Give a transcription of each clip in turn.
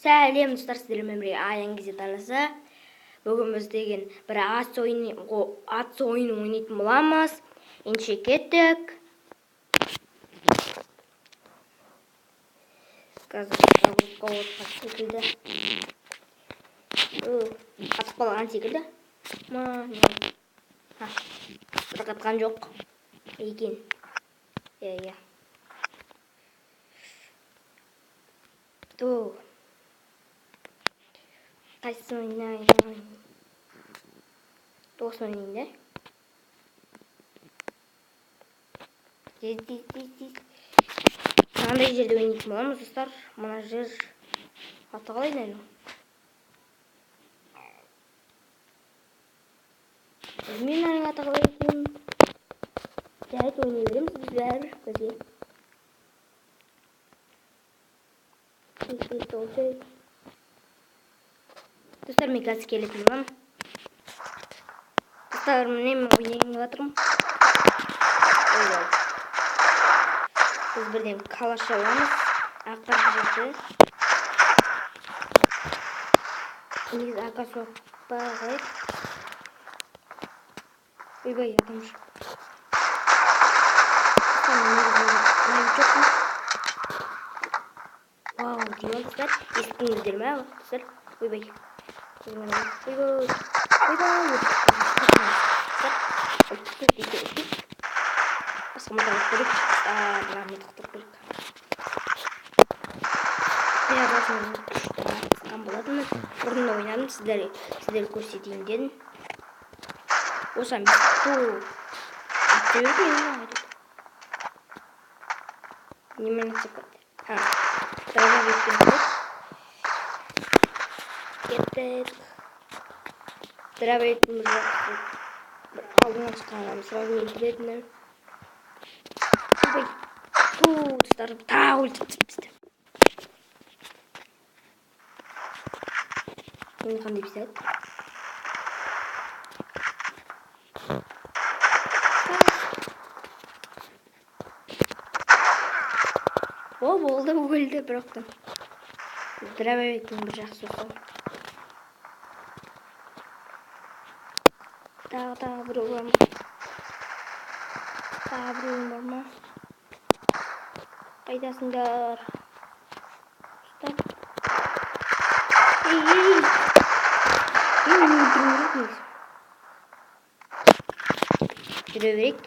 Сәлем достар, сіздермен бірге Аян Кезет арнасы. Бүгін біз деген бір ат ойын ойнайтын боламыз. Ендеше кеттік. Қазір загрузка отқан секілді. Қатып қалған секілді. Бір қатқан жоқ екен. Қайсысын ойнайын? Тосын ойнайын, Қандай жерде ойнайтын боламыз, достар? Мына жер аты қалай ойнайды? Білмеймін аты қалай екен. Жарайды, ойнай береміз біз бәрі бізге. Достар, мен қазір келетін боламын. Достар, мен ойнайын деп жатырмын. Біз бірден калаш аламыз. Ақырғы жерде. Негізі ака соқпай. Ойбай, адам жоқ. Вау, деймін достар. Естіңіздер ме, достар? Ойбай. Бұрында ойнадым, сіздер көрсетейін дедім. Осам немен цепать? Трава беткен. Кеттік. Трава беткен бір алдынан шыққанам. Сразу өлтіретінім. Достар, тағы өлтіріп бізді. Мен қандай писать? Болды, өлді бірақтан. Трава беткен бір жақсы осал. Тағы бір бар ма? Тағы бір ойын бар ма? Қайдасыңдар? Жүре берейік.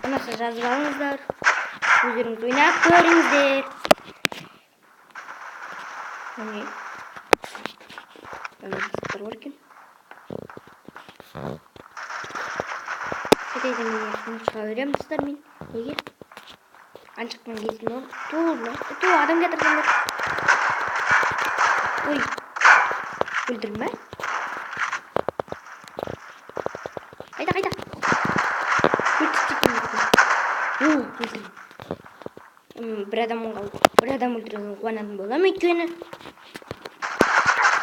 Ұнаса жазып алыңыздар. Өздеріңіз ойнап көріңіздер. Міне. Сақтар бар екен. Кетейді мен шыға берем, достар мен. Неге? Аншықпен кетсін ол. Адам кетіргендер. Ой. Өлдірме? Қайда? Өлдірме. Бір адам өлтірген қуанатын болам өйткені.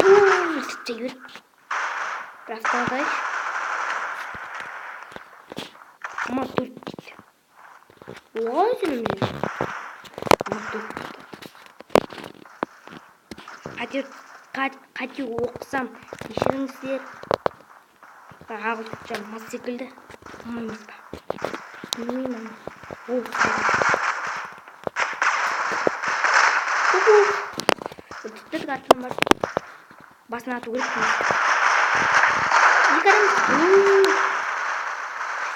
Өлтіртей бер. Бір автан қайш. Мотор дейді. Ой, сенім жер. Мотор дейді. Қате оқысам, кешіріңіздер. Ағылшынша мас секілді. Емес па? Білмеймін. Өтістік артынан бар. Басына ату керек пейіз. Екі адам.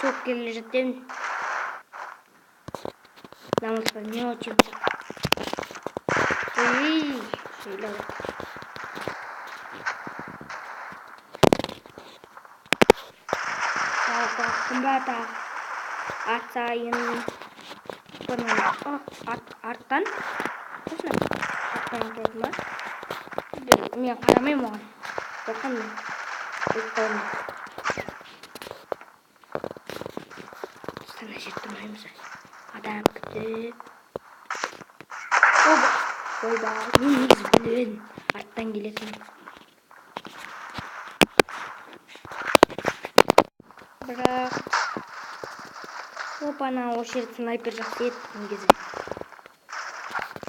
Соқ келі жаттен. Намылға не очым. Сөйлі ағыр. Кымбата ат сайын арттан келді ма? Мен қарамайым оған. Қорқам мен. Сана жерді маймыз. Адам күтіп. Ойба, негіз білін. Арттан келетін. Бірақ опана, осы жерді снайпер жақсы еді.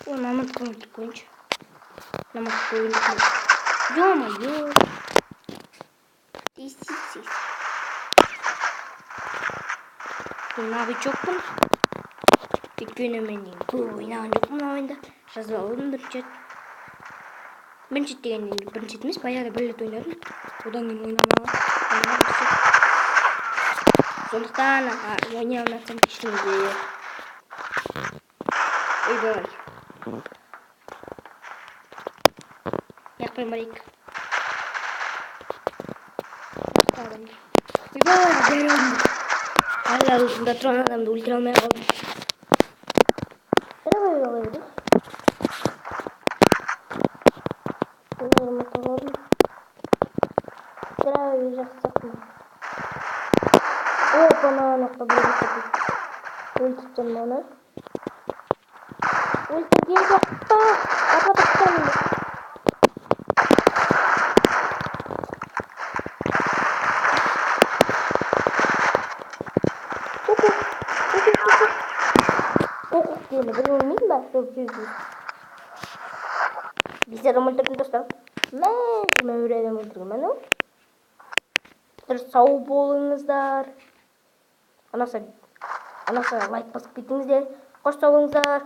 Оны амантықын өлтіп қойыншы. Namaz oyunu. Yo. Değişik. Abi çok mu? Bir günümün bu oynan çok mu oyunda? Жазалым бірінші. Бірінші дегеннен бірінші емес, баяғыда бір рет ойнадым. Одан кейін ойнамаған. Сондықтан ойнай алмасам кешіріңіздер. Ойбай. Яқпай барайық. Ойбай, бәрі әлі алдында тұрған адамды өлтіре алмай қалдым. Banana öldürdüm onu. Öldürgeye yaptı. Kapatıktım. Kokuk diye mi? Ben ölmeyeyim ben. Çok güzel. Bize de öldürdüm dostlar. Ben öğrenim öldürdüm ben. Sağ bolыңыздар. Анаса лайк басып кетіңіздер. Қош сау болыңыздар.